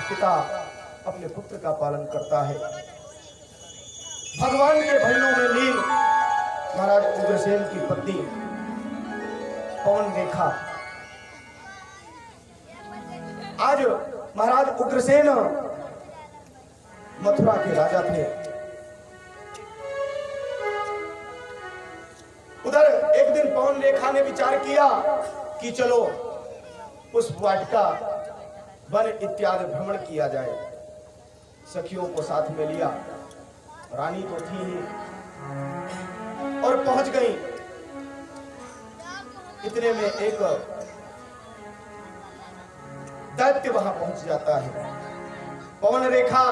पिता अपने पुत्र का पालन करता है। भगवान के भजनों में लीन महाराज उग्रसेन की पत्नी पवन रेखा। आज महाराज उग्रसेन मथुरा के राजा थे। उधर एक दिन पवन रेखा ने विचार किया कि चलो पुष्प वाटिका वन इत्यादि भ्रमण किया जाए। सखियों को साथ में लिया, रानी तो थी ही, और पहुंच गई। इतने में एक दैत्य वहां पहुंच जाता है। पवन रेखा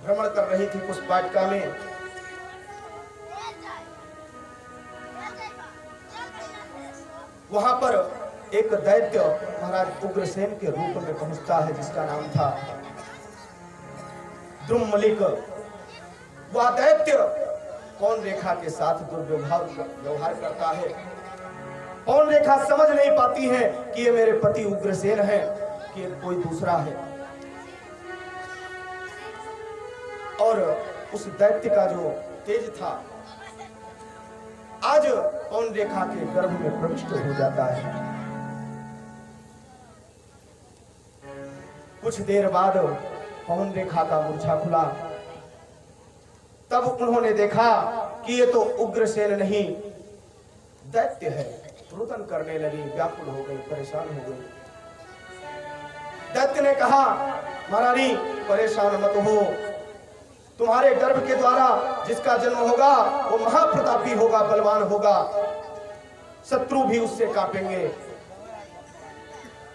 भ्रमण कर रही थी पुष्प वाटिका में। वहां पर एक दैत्य महाराज उग्रसेन के रूप में पहुंचता है, जिसका नाम था द्रुमलिक। वह दैत्य पवन रेखा के साथ दुर्व्यवहार करता है। पवन रेखा समझ नहीं पाती है कि ये मेरे पति उग्रसेन है कि कोई दूसरा है। और उस दैत्य का जो तेज था आज पवन रेखा के गर्भ में प्रविष्ट हो जाता है। कुछ देर बाद पवन रेखा का मूर्छा खुला। तब उन्होंने देखा कि ये तो उग्रसेन नहीं दैत्य है। रुदन करने लगी, व्याकुल हो गई, परेशान हो गई। दैत्य ने कहा, महारानी परेशान मत हो, तुम्हारे गर्भ के द्वारा जिसका जन्म होगा वो महाप्रतापी होगा, बलवान होगा, शत्रु भी उससे कांपेंगे,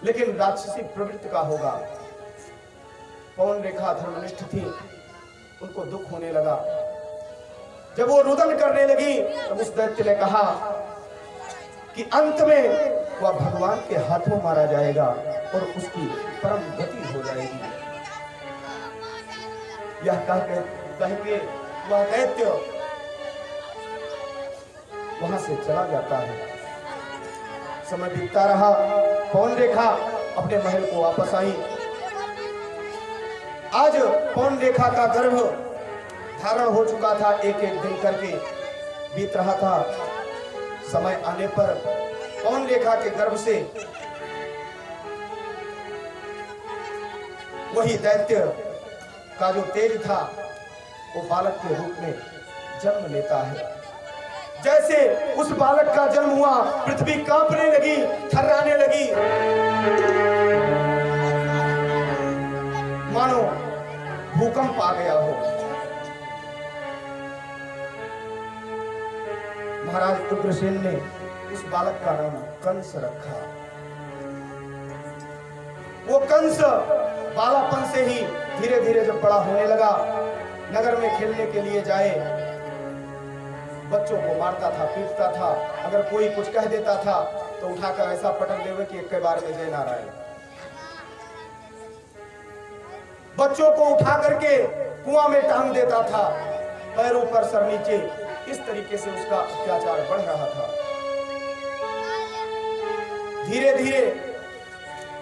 लेकिन राक्षसी प्रवृत्ति का होगा। पवन रेखा धर्मनिष्ठ थी, उनको दुख होने लगा। जब वो रुदन करने लगी तब उस दैत्य ने कहा कि अंत में वह भगवान के हाथों मारा जाएगा और उसकी परम गति हो जाएगी। यह कह के वह दैत्य वहां से चला जाता है। समय बीतता रहा। पवन रेखा अपने महल को वापस आई। आज पवन रेखा का गर्भ धारण हो चुका था। एक एक दिन करके बीत रहा था। समय आने पर पवन रेखा के गर्भ से वही दैत्य का जो तेज था वो बालक के रूप में जन्म लेता है। जैसे उस बालक का जन्म हुआ, पृथ्वी कांपने लगी, थर्राने लगी, मानो भूकंप आ गया हो। महाराज उग्रसेन ने उस बालक का नाम कंस रखा। वो कंस बालापन से ही धीरे धीरे जब बड़ा होने लगा, नगर में खेलने के लिए जाए, बच्चों को मारता था, पीटता था। अगर कोई कुछ कह देता था तो उठाकर ऐसा पटक देवे कि एक के बार में जय नारायण। बच्चों को उठा करके कुआं में टांग देता था, पैरों पर सर नीचे। इस तरीके से उसका अत्याचार बढ़ रहा था। धीरे धीरे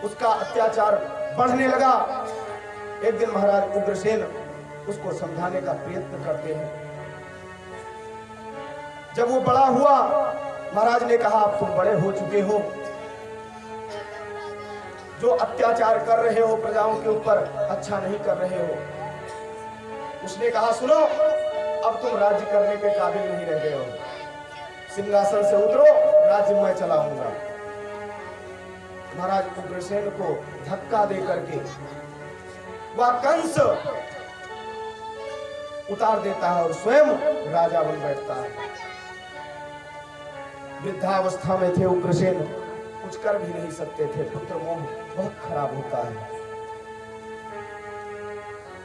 उसका अत्याचार बढ़ने लगा। एक दिन महाराज उग्रसेन उसको समझाने का प्रयत्न करते हैं। जब वो बड़ा हुआ, महाराज ने कहा, अब तुम बड़े हो चुके हो, जो अत्याचार कर रहे हो प्रजाओं के ऊपर, अच्छा नहीं कर रहे हो। उसने कहा, सुनो, अब तुम राज्य करने के काबिल नहीं रह गए हो, सिंहासन से उतरो, राज्य मैं चलाऊंगा। महाराज उग्रसेन को धक्का दे करके वह कंस उतार देता है और स्वयं राजा बन बैठता है। वृद्धावस्था में थे उग्रसेन, कुछ कर भी नहीं सकते थे। पुत्र मोह बहुत खराब होता है।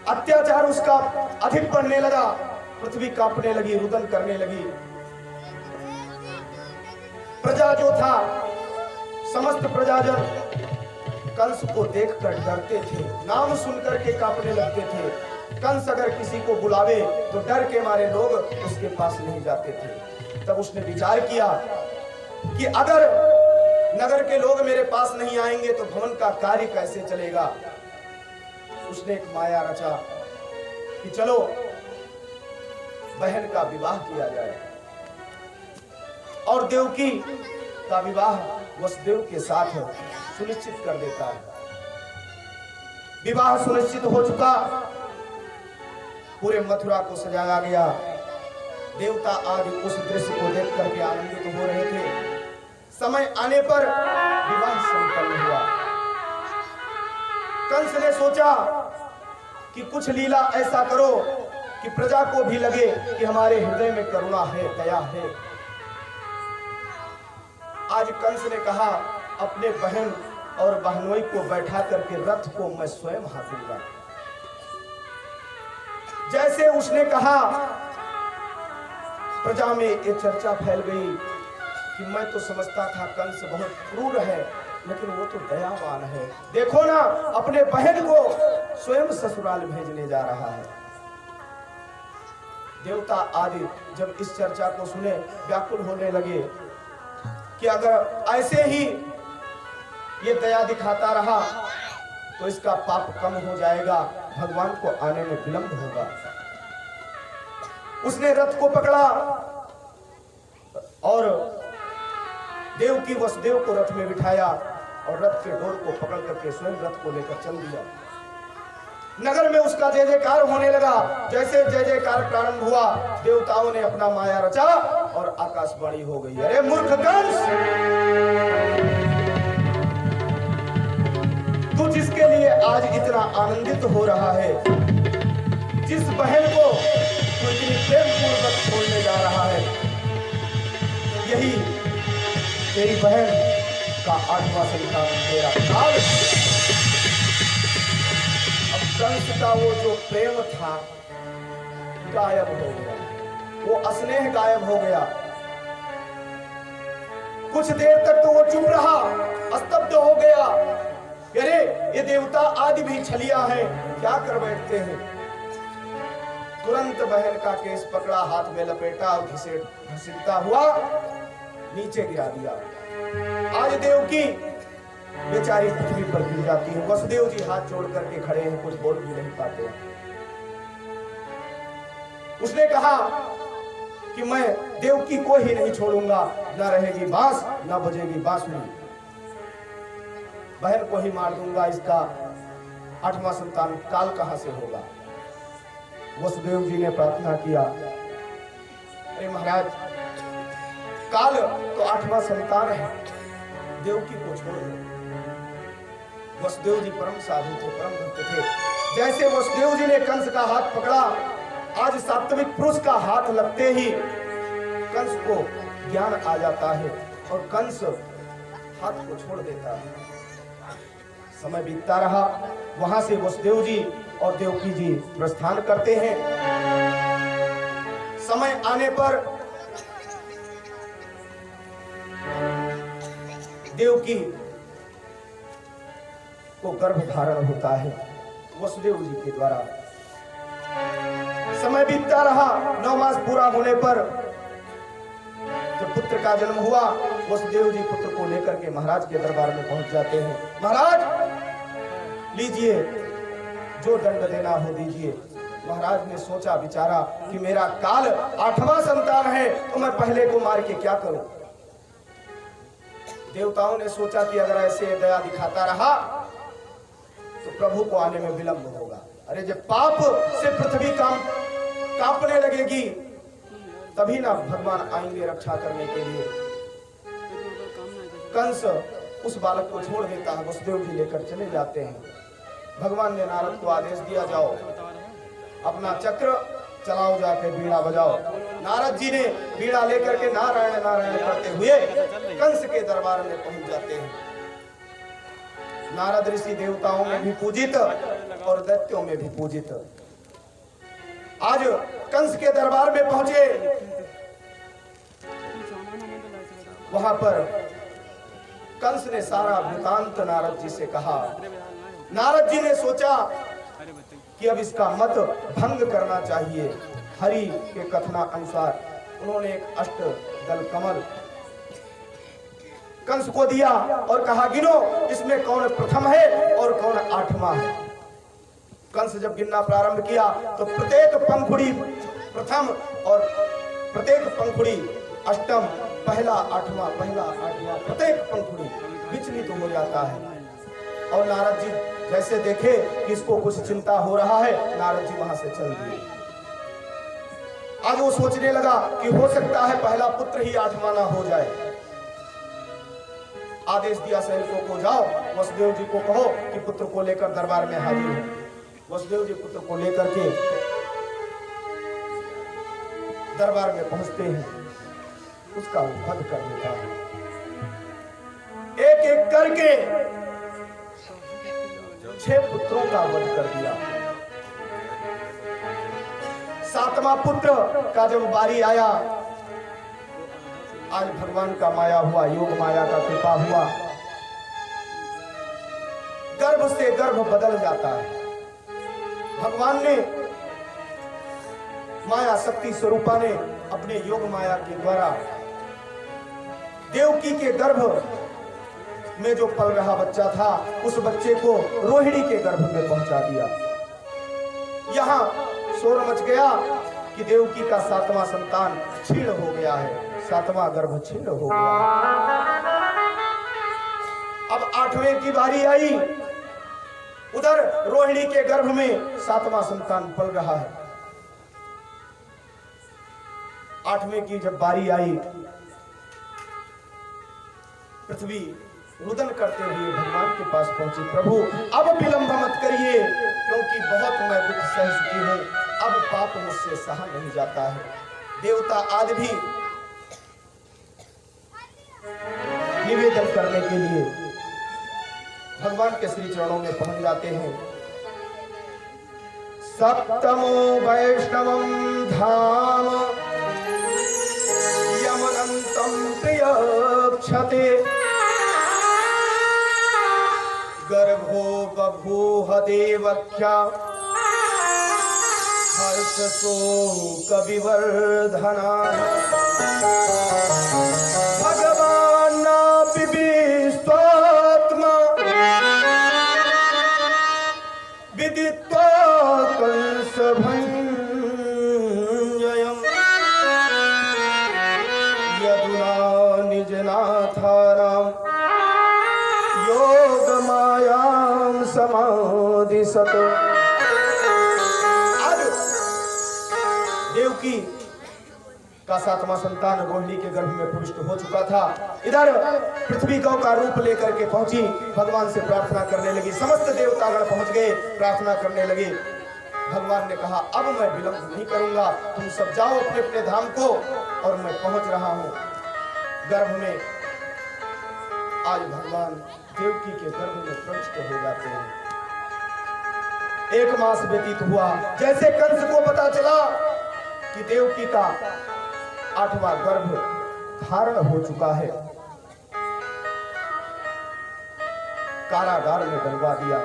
अत्याचार उसका अधिक बढ़ने लगा, पृथ्वी कांपने लगी, रुदन करने लगी। प्रजा जो था, समस्त प्रजाजन कंस को देखकर डरते थे, नाम सुनकर के कांपने लगते थे। कंस अगर किसी को बुलावे तो डर के मारे लोग उसके पास नहीं जाते थे। तब उसने विचार किया कि अगर नगर के लोग मेरे पास नहीं आएंगे तो भवन का कार्य कैसे चलेगा। उसने एक माया रचा कि चलो बहन का विवाह किया जाए, और देवकी का विवाह वसुदेव के साथ सुनिश्चित कर देता है। विवाह सुनिश्चित हो चुका, पूरे मथुरा को सजाया गया। देवता आज उस दृश्य को देख करके आनंदित हो रहे थे। समय आने पर विवाह संपन्न हुआ। कंस ने सोचा कि कुछ लीला ऐसा करो कि प्रजा को भी लगे कि हमारे हृदय में करुणा है, दया है। आज कंस ने कहा, अपने बहन और बहनोई को बैठा करके रथ को मैं स्वयं हाकूंगा। जैसे उसने कहा, प्रजा में ये चर्चा फैल गई कि मैं तो समझता था कंस बहुत क्रूर है, लेकिन वो तो दयावान है। देखो ना, अपने बहन को स्वयं ससुराल भेजने जा रहा है। देवता आदि जब इस चर्चा को सुने व्याकुल होने लगे कि अगर ऐसे ही ये दया दिखाता रहा तो इसका पाप कम हो जाएगा, भगवान को आने में विलंब होगा। उसने रथ को पकड़ा और देवकी वसुदेव को रथ में बिठाया और रथ के डोर को पकड़ करके स्वयं रथ को लेकर चल दिया। नगर में उसका जय जयकार होने लगा। जैसे जय जयकार प्रारंभ हुआ, देवताओं ने अपना माया रचा और आकाशवाणी हो गई, अरे मूर्ख कंस, तू जिसके लिए आज इतना आनंदित हो रहा है, जिस बहन को तू इतनी प्रेम पूर्वक छोड़ने जा रहा है, यही तेरी बहन का 8वां संतान तेरा काल। अब कंस का वो जो प्रेम था गायब हो गया, वो स्नेह गायब हो गया। कुछ देर तक तो वो चुप रहा, स्तब्ध हो गया। अरे ये देवता आदि भी छलिया है, क्या कर बैठते हैं। तुरंत बहन का केस पकड़ा, हाथ में लपेटा और घसीटता हुआ नीचे गिरा दिया। आज देवकी बेचारी पृथ्वी पर गिर जाती है। वसुदेव जी हाथ जोड़ करके खड़े हैं, कुछ बोल भी नहीं पाते। उसने कहा कि मैं देवकी को ही नहीं छोड़ूंगा, न रहेगी बांस न बजेगी बांसुरी, बहन को ही मार दूंगा। इसका 8वां संतान काल कहां से होगा। वसुदेव जी ने प्रार्थना किया, अरे महाराज, काल तो 8वां संतान है, देवकी को छोड़ दो। वसुदेव जी परम साधु थे, परम भक्त थे। जैसे वसुदेव जी ने कंस का हाथ पकड़ा, आज सात्विक पुरुष का हाथ लगते ही कंस को ज्ञान आ जाता है और कंस हाथ को छोड़ देता है। समय बीतता रहा, वहां से वसुदेव जी और देवकी जी प्रस्थान करते हैं। समय आने पर देवकी को गर्भ धारण होता है वसुदेव जी के द्वारा। समय बीतता रहा, 9 मास पूरा होने पर जब पुत्र का जन्म हुआ, वसुदेव जी पुत्र को लेकर के महाराज के दरबार में पहुंच जाते हैं। महाराज लीजिए, जो दंड देना हो दीजिए। महाराज ने सोचा विचारा कि मेरा काल 8वां संतान है, तो मैं पहले को मार के क्या करूं। देवताओं ने सोचा कि अगर ऐसे दया दिखाता रहा तो प्रभु को आने में विलंब होगा। अरे जब पाप से पृथ्वी कांपने लगेगी, तभी ना भगवान आएंगे रक्षा करने के लिए। कंस उस बालक को छोड़ देता है, वसुदेव जी लेकर चले जाते हैं। भगवान ने नारद को आदेश दिया, जाओ अपना चक्र चलाओ, जाके बीड़ा बजाओ। नारद जी ने बीड़ा लेकर के नारायण नारायण करते हुए कंस के दरबार में पहुंच जाते हैं। नारद ऋषि देवताओं में भी पूजित और दैत्यों में भी पूजित। आज कंस के दरबार में पहुंचे, वहां पर कंस ने सारा वृतांत नारद जी से कहा। नारद जी ने सोचा कि अब इसका मत भंग करना चाहिए। हरि के कथना अनुसार उन्होंने एक अष्टदल कमल कंस को दिया और कहा, गिनो इसमें कौन प्रथम है और कौन 8वां है। कंस जब गिनना प्रारंभ किया तो प्रत्येक पंखुड़ी प्रथम और प्रत्येक पंखुड़ी अष्टम, पहला आठवां, पहला आठवां, प्रत्येक पंखुड़ी विचलित हो जाता है। और नारद जी जैसे देखे कि इसको कुछ चिंता हो रहा है, नारद जी वहां से चल दिए। आज वो सोचने लगा कि हो सकता है पहला पुत्र ही आठवां ना हो जाए। आदेश दिया सैनिकों को, जाओ वसुदेव जी को कहो कि पुत्र को लेकर दरबार में हाजिर हो। वसुदेव जी पुत्र को लेकर के दरबार में पहुंचते हैं, उसका वध कर देता है। एक एक करके 6 पुत्रों का वध कर दिया। 7वां पुत्र का जब बारी आया, आज भगवान का माया हुआ, योग माया का कृपा हुआ, गर्भ से गर्भ बदल जाता है। भगवान ने, माया शक्ति स्वरूपा ने अपने योग माया के द्वारा देवकी के गर्भ में जो पल रहा बच्चा था, उस बच्चे को रोहिणी के गर्भ में पहुंचा दिया। यहां शोर मच गया कि देवकी का 7वां संतान छीण हो गया है, 7वां गर्भ छीण हो गया। अब 8वें की बारी आई, उधर रोहिणी के गर्भ में 7वां संतान पल रहा है। 8वें की जब बारी आई, पृथ्वी रुदन करते हुए भगवान के पास पहुंची, प्रभु अब विलंब मत करिए, क्योंकि बहुत मैं दुख सह चुकी हूं, अब पाप मुझसे सहा नहीं जाता है। देवता आदि भी निवेदन करने के लिए भगवान के श्री चरणों में पहुंच जाते हैं। सप्तमो वैष्णवं धाम यमनंतम प्रियक्षते गर्भो बभूह देवख्या हर्षशोक विवर्धना भगवान्नापि विश्वात्मा विदित्वा कंसभञ्जयम् यदुना निजनाथानां योगमायां समाधिसत। आज देवकी का 7वां संतान रोहिणी के गर्भ में पुष्ट हो चुका था। इधर पृथ्वी गौ का रूप लेकर के पहुंची, भगवान से प्रार्थना करने लगी। समस्त देवतागण पहुंच गए, प्रार्थना करने लगे। भगवान ने कहा, अब मैं विलंब नहीं करूंगा, तुम सब जाओ अपने अपने धाम को, और मैं पहुंच रहा हूं गर्भ में। आज भगवान देवकी के गर्भ में प्रविष्ट हो जाते हैं। 1 मास व्यतीत हुआ। जैसे कंस को पता चला कि देवकी का 8वां गर्भ धारण हो चुका है, कारागार में डलवा दिया।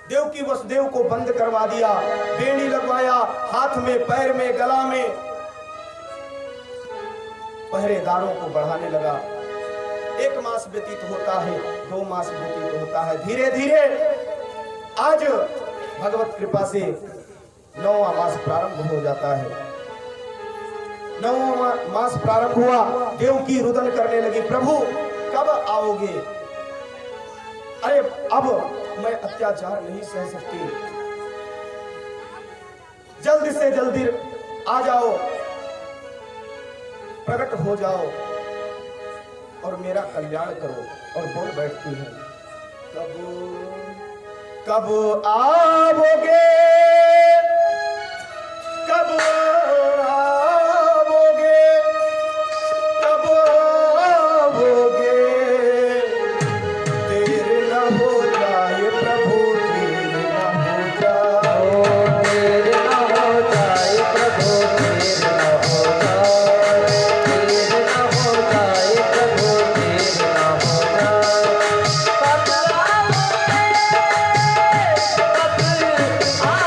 देवकी वसुदेव को बंद करवा दिया, बेड़ी लगवाया, हाथ में, पैर में, गला में, पहरेदारों को बढ़ाने लगा। 1 मास व्यतीत होता है, 2 मास व्यतीत होता है। धीरे धीरे आज भगवत कृपा से 9वां मास प्रारंभ हो जाता है। 9वां मास प्रारंभ हुआ। देवकी रुदन करने लगी, प्रभु कब आओगे? अरे अब मैं अत्याचार नहीं सह सकती, जल्दी से जल्दी आ जाओ, प्रकट हो जाओ और मेरा कल्याण करो। और बोल बैठती है, कब आओगे, कब आओगे, कब आओगे, देर न हो जाए प्रभु, देर न हो जाए, देर न हो जाए प्रभु, देर न हो जाए, देर न हो जाए प्रभु, देर न हो जाए। कब आओगे, कब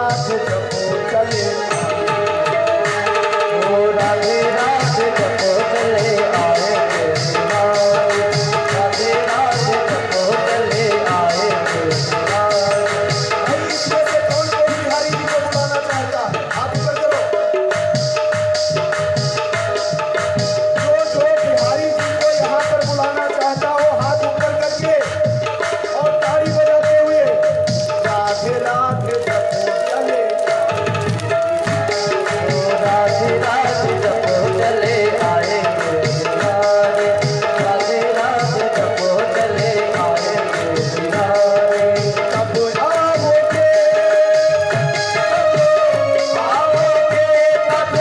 राधे जपो चले, ओ राधे राधे जपो चले आए थे बिहारी, राधे राधे जपो चले आए थे बिहारी। भाई इसमें से कौन कौन बिहारी जी को बुलाना चाहता है? हाथ ऊपर करो। जो बिहारी जी को यहाँ पर बुलाना चाहता हो, हाथ ऊपर करके और ताली बजाते हुए राधे राधे जपो चले, ओ राधे राधे जपो चले आए थे बिहारी, राधे राधे जपो चले आए थे बिहारी। कब आओगे, आओगे कब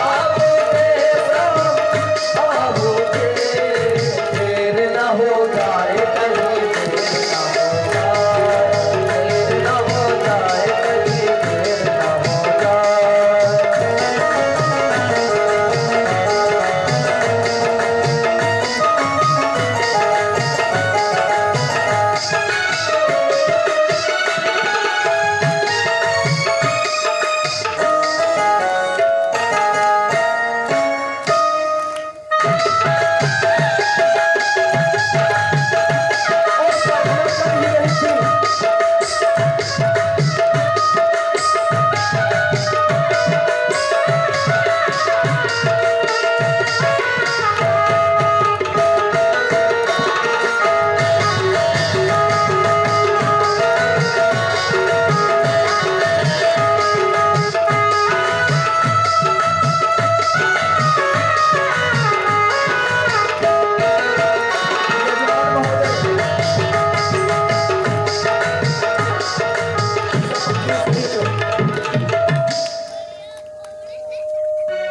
आओगे सब आओगे, देर न हो जाए कहीं, देर न हो जाए कहीं, देर न हो जाए। और साधना कर ही रही थी। यजमान महोदय,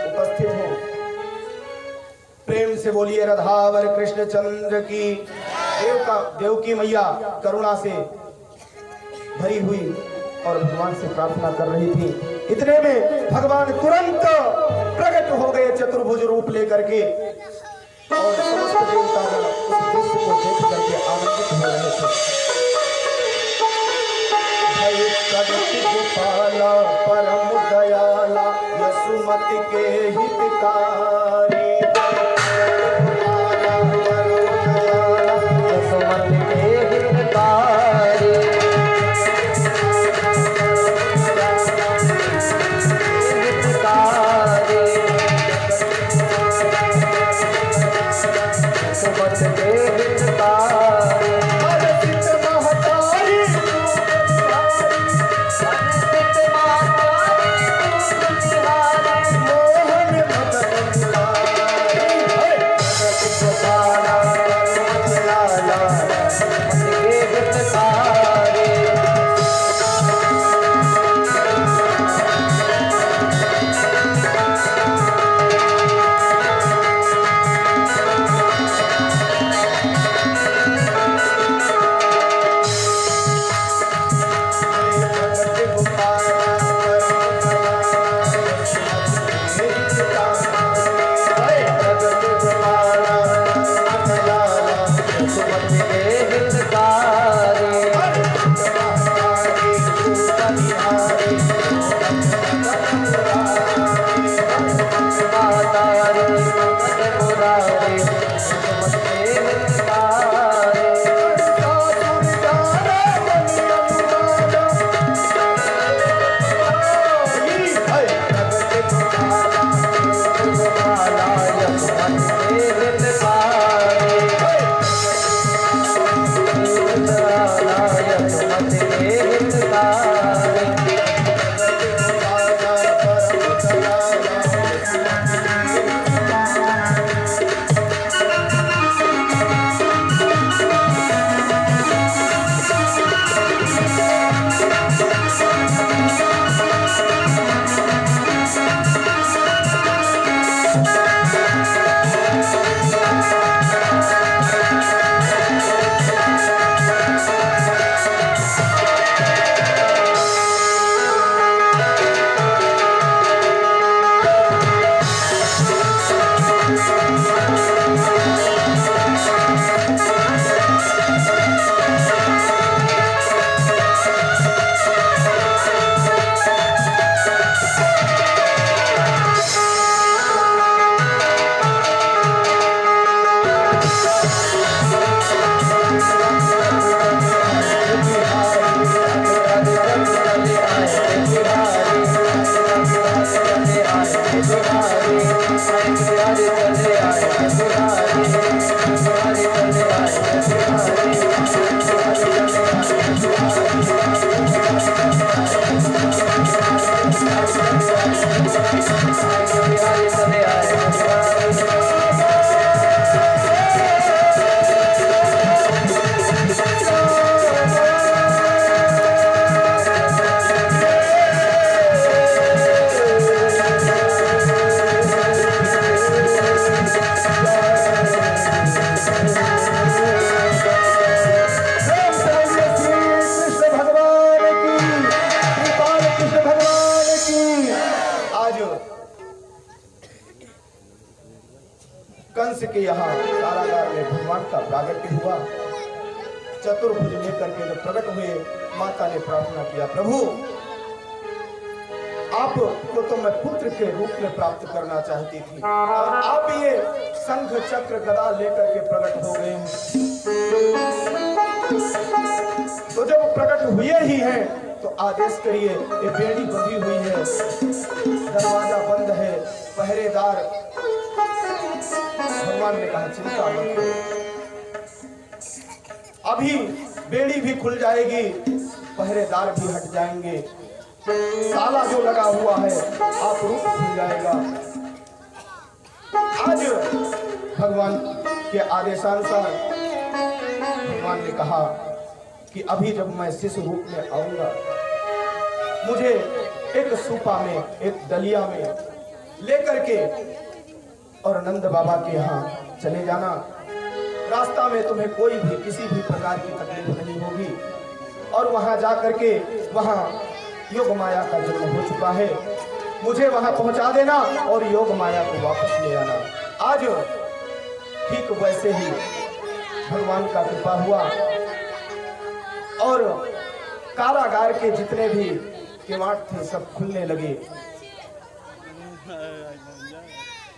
उपस्थित हो, प्रेम से बोलिए राधावर कृष्ण चंद्र की। देवकी मैया करुणा से भरी हुई और भगवान से प्रार्थना कर रही थी। इतने में भगवान तुरंत प्रकट हो गए चतुर्भुज रूप लेकर के, और समस्त देवतागण उस दृश्य को देख करके आनंदित हो रहे थे। भय प्रगति गोपाला परम दयाला यसुमति के हितकारी, दयाला परम दयाला सुमन के हितकारी, हितकारी, सुमन के हितकारी। हरसित महतारी संत मातारी तू बिहारी, मोहन मदन लाल, कंस के यहाँ कारागार में भगवान का प्रागट्य हुआ। चतुर्भुज लेकर के जब प्रकट हुए, माता ने प्रार्थना किया, प्रभु आपको तो मैं पुत्र के रूप में प्राप्त करना चाहती थी, और आप ये शंख चक्र गदा लेकर के प्रकट हो गए हैं। तो जब प्रकट हुए ही हैं तो आदेश करिए, ये बेड़ी बंधी हुई है, दरवाजा बंद है, पहरेदार। भगवान ने कहा चिंता मत करो, अभी बेड़ी भी खुल जाएगी, पहरेदार भी हट जाएंगे, ताला जो लगा हुआ है आप रूप खुल जाएगा। आज भगवान के आदेशानुसार भगवान ने कहा कि अभी जब मैं शिशु रूप में आऊंगा, मुझे एक सूपा में, एक डलिया में लेकर के और नंद बाबा के यहाँ चले जाना। रास्ता में तुम्हें कोई भी किसी भी प्रकार की तकलीफ नहीं होगी, और वहां जाकर के वहां योग माया का जन्म हो चुका है, मुझे वहां पहुंचा देना और योग माया को वापस ले आना। आज ठीक वैसे ही भगवान का कृपा हुआ और कारागार के जितने भी किवाड़ थे सब खुलने लगे।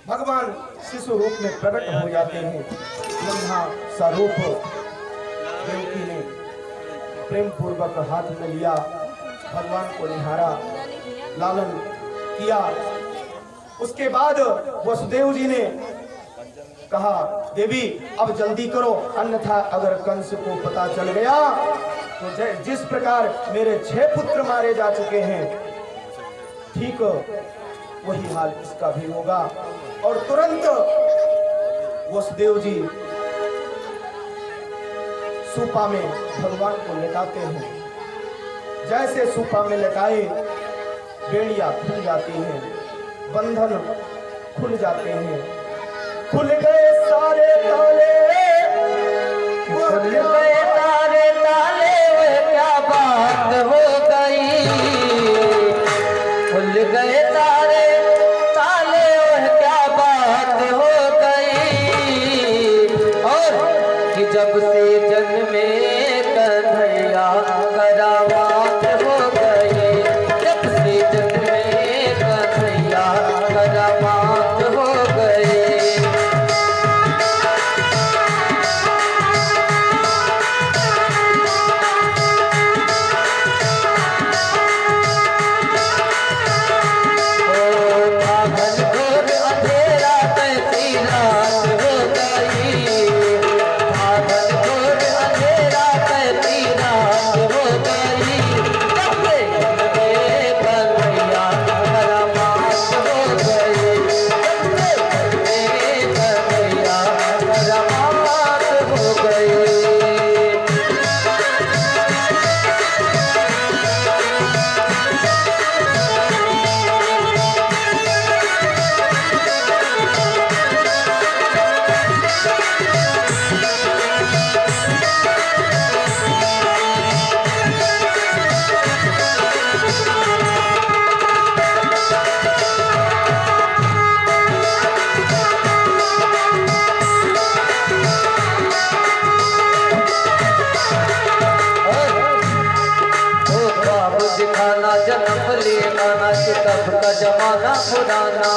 भगवान शिशु रूप में प्रकट हो जाते हैं। नन्हा सा रूप देवकी ने प्रेम पूर्वक हाथ में लिया, भगवान को निहारा, लालन किया। उसके बाद वसुदेव जी ने कहा, देवी अब जल्दी करो, अन्यथा अगर कंस को पता चल गया तो जिस प्रकार मेरे 6 पुत्र मारे जा चुके हैं, ठीक वही हाल इसका भी होगा। और तुरंत वसुदेव जी सूपा में भगवान को लेटाते हैं। जैसे सूपा में लेटाए, बेड़ियां खुल जाती हैं, बंधन खुल जाते हैं, खुल गए सारे ताले, खुल गए सारे ताले, वह क्या बात हो गई। खुल गए सारे ताले, वह क्या बात हो गई। और कि जब से जन्मे कन्हैया करामात हो गई, जब से जन्मे कन्हैया करामात हो गई। जन्म लेना कब का जमाना पुराना,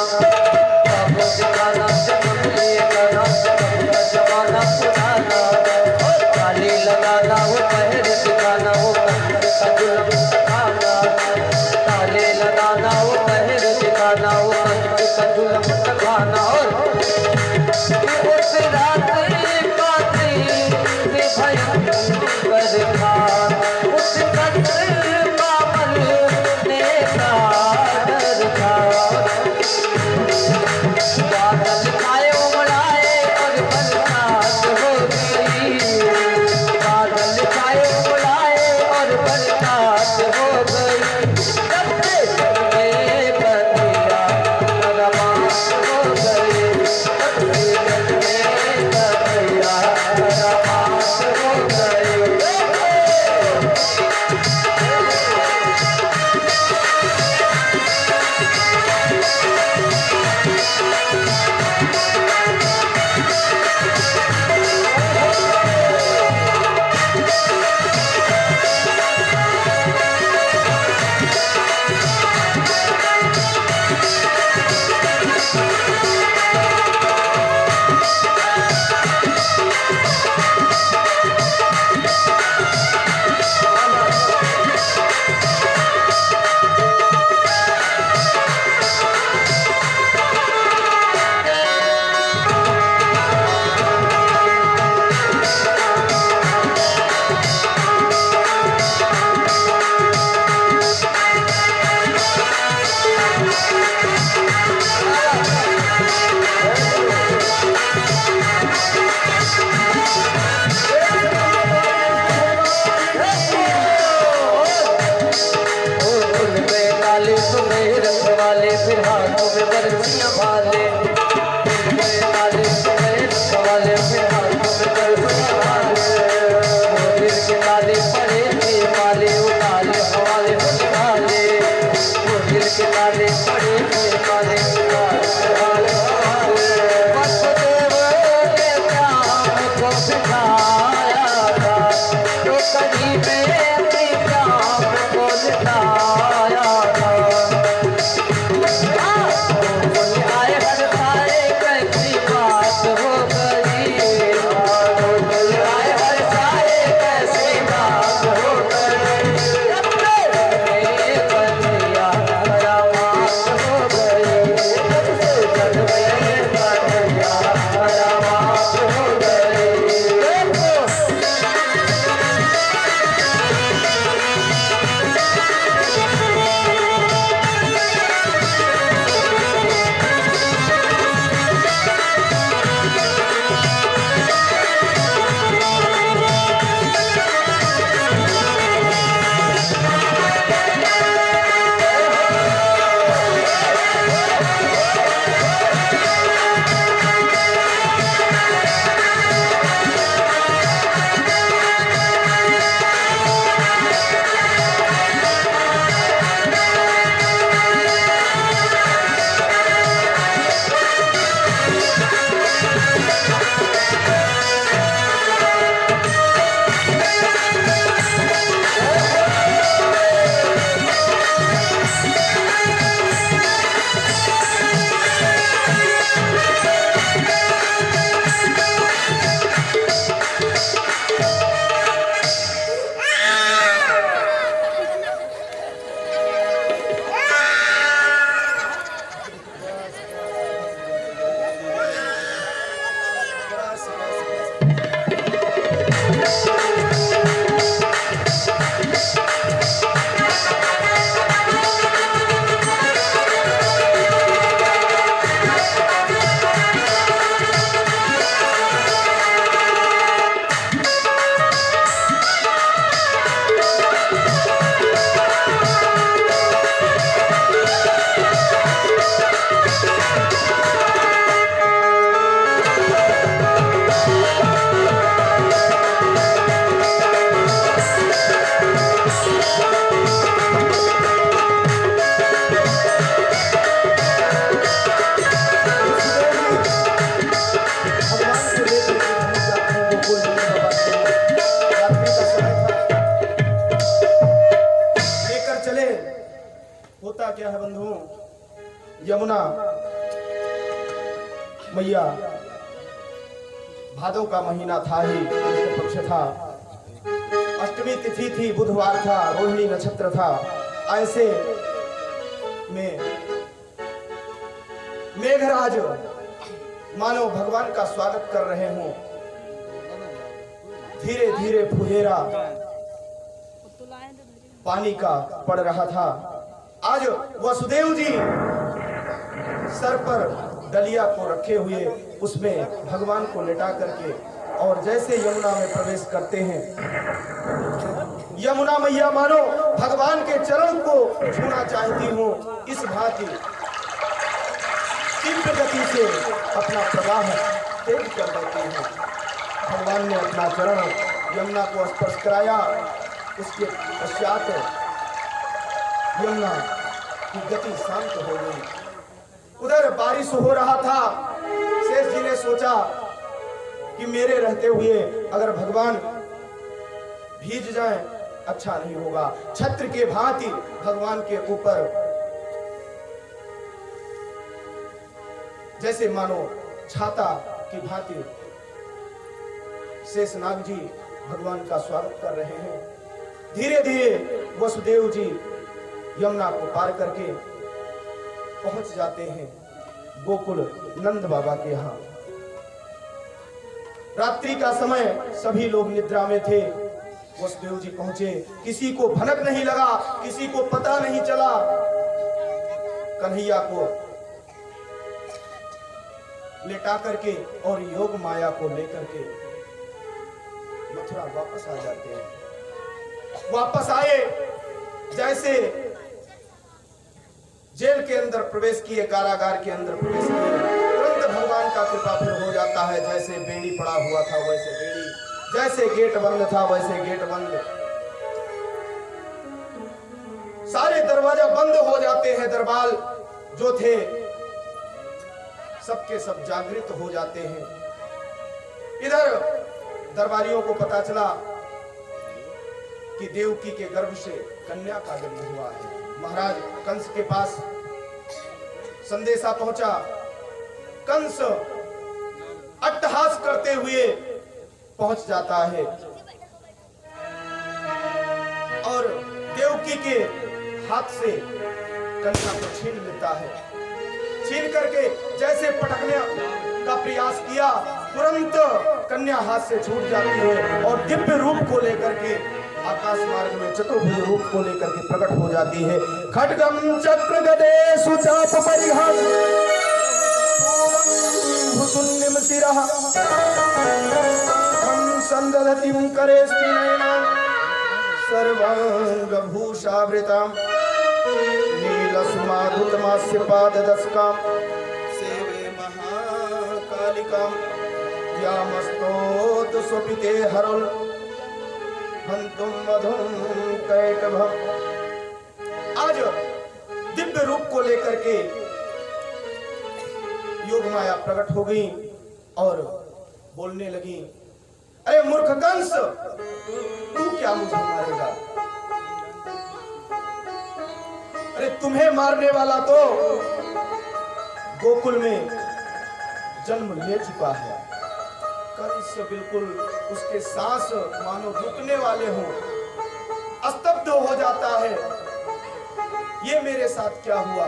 बाबू दिखाना जन्म लेना कब का जमाना पुराना। ताली लगाना वो पहर दिखाना, वो कंध का जुल्म दिखाना। ताले लगाना वो पहर दिखाना, वो कंध का जुल्म दिखाना। और उस रात बाती भयंकर था, उस बादल आए उमड़ाए और वाले फिर हाथों में बरसियां वाले नाले वाले फिर हाथों में बरसियां वाले वो दिल के नाले पड़े थे माले उतारे हवाले होने वाले वो दिल के नाले पड़े थे माले उतारे हवाले वसुदेव के प्यार को सिखाया था तो कहीं में अपनी प्यार को लुटाया था आए हर सारे कैसी बात हो गई आए हर सारे कैसी बात हो गई कन्हैया रामात हो गई कन्हैया रामात हो गई होता क्या है बंधुओं, यमुना मैया, भादव का महीना था ही, कृष्ण पक्ष था, अष्टमी तिथि थी, बुधवार था, रोहिणी नक्षत्र था। ऐसे में मेघराज मानो भगवान का स्वागत कर रहे हों, धीरे धीरे फुहेरा पानी का पड़ रहा था। आज वसुदेव जी सर पर डलिया को रखे हुए उसमें भगवान को लेटा करके और जैसे यमुना में प्रवेश करते हैं, यमुना मैया मानो भगवान के चरण को छूना चाहती हूँ, इस भांति तीव्र गति से अपना प्रवाह तेज कर देती हैं। भगवान ने अपना चरण यमुना को स्पर्श कराया, उसके पश्चात यमुना की गति शांत हो गई। उधर बारिश हो रहा था। शेष जी ने सोचा कि मेरे रहते हुए अगर भगवान भीज जाएं अच्छा नहीं होगा। छत्र के भांति भगवान के ऊपर जैसे मानो छाता की भांति शेषनाग जी भगवान का स्वागत कर रहे हैं। धीरे धीरे वसुदेव जी यमुना को पार करके पहुंच जाते हैं गोकुल नंद बाबा के यहाँ। रात्रि का समय, सभी लोग निद्रा में थे। वसुदेव जी पहुंचे, किसी को भनक नहीं लगा, किसी को पता नहीं चला। कन्हैया को लेटा करके और योग माया को लेकर के मथुरा वापस आ जाते हैं। वापस आए, जैसे जेल के अंदर प्रवेश किए, कारागार के अंदर प्रवेश किए, तुरंत भगवान का कृपा फिर हो जाता है। जैसे बेड़ी पड़ा हुआ था वैसे बेड़ी, जैसे गेट बंद था वैसे गेट बंद, सारे दरवाजा बंद हो जाते हैं। दरबार जो थे सबके सब जागृत हो जाते हैं। इधर दरबारियों को पता चला कि देवकी के गर्भ से कन्या का जन्म हुआ है। महाराज कंस के पास संदेशा पहुंचा। कंस अट्टहास करते हुए पहुंच जाता है और देवकी के हाथ से कन्या को छीन लेता है। छीन करके जैसे पटकने का प्रयास किया, तुरंत कन्या हाथ से छूट जाती है और दिव्य रूप को लेकर के आकाश मार्ग में चतुर्भुज रूप को लेकर के प्रकट हो जाती है। खड्गम चक्र गदे सुचाप परिघं भुसुन्निम सिरः खं संदधतिं करेस्त्रिनयनां सर्वांग भूषावृतां नीलसुमाधुतमास्य पाददस्कां सेवे महाकालिकां यामस्तोत स्वपिते हरुल हंतुम मधुम कैटभम। आज दिव्य रूप को लेकर के योग माया प्रकट हो गई और बोलने लगी, अरे मूर्ख कंस, तू क्या मुझे मारेगा? अरे तुम्हें मारने वाला तो गोकुल में जन्म ले चुका है। कंस बिल्कुल उसके सांस मानो रुकने वाले हों, स्तब्ध हो जाता है। ये मेरे साथ क्या हुआ?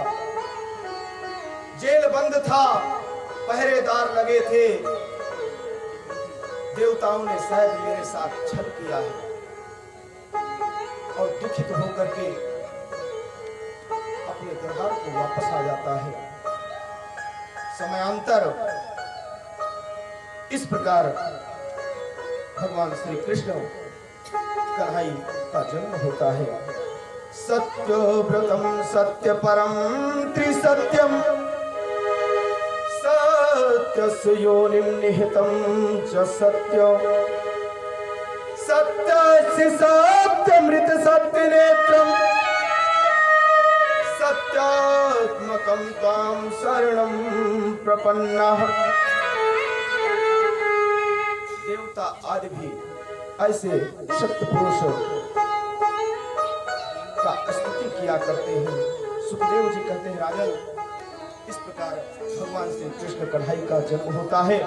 जेल बंद था, पहरेदार लगे थे, देवताओं ने शायद मेरे साथ छल किया है। और दुखित होकर के अपने दरबार को वापस आ जाता है। समयांतर इस प्रकार भगवान श्री कृष्ण कन्हई का जन्म होता है। सत्यव्रतम सत्य परम त्रिसत्यम सत्यस्य योनिं निहितं च सत्य सत्यस्य सत्यमृत सत्यनेत्रं सत्यात्मकं त्वां शरणं प्रपन्नः। देवता आदि भी ऐसे सत्य पुरुष का स्तुति किया करते हैं। सुखदेव जी कहते हैं, राजन, इस प्रकार भगवान श्री कृष्ण कन्हई का जन्म होता है।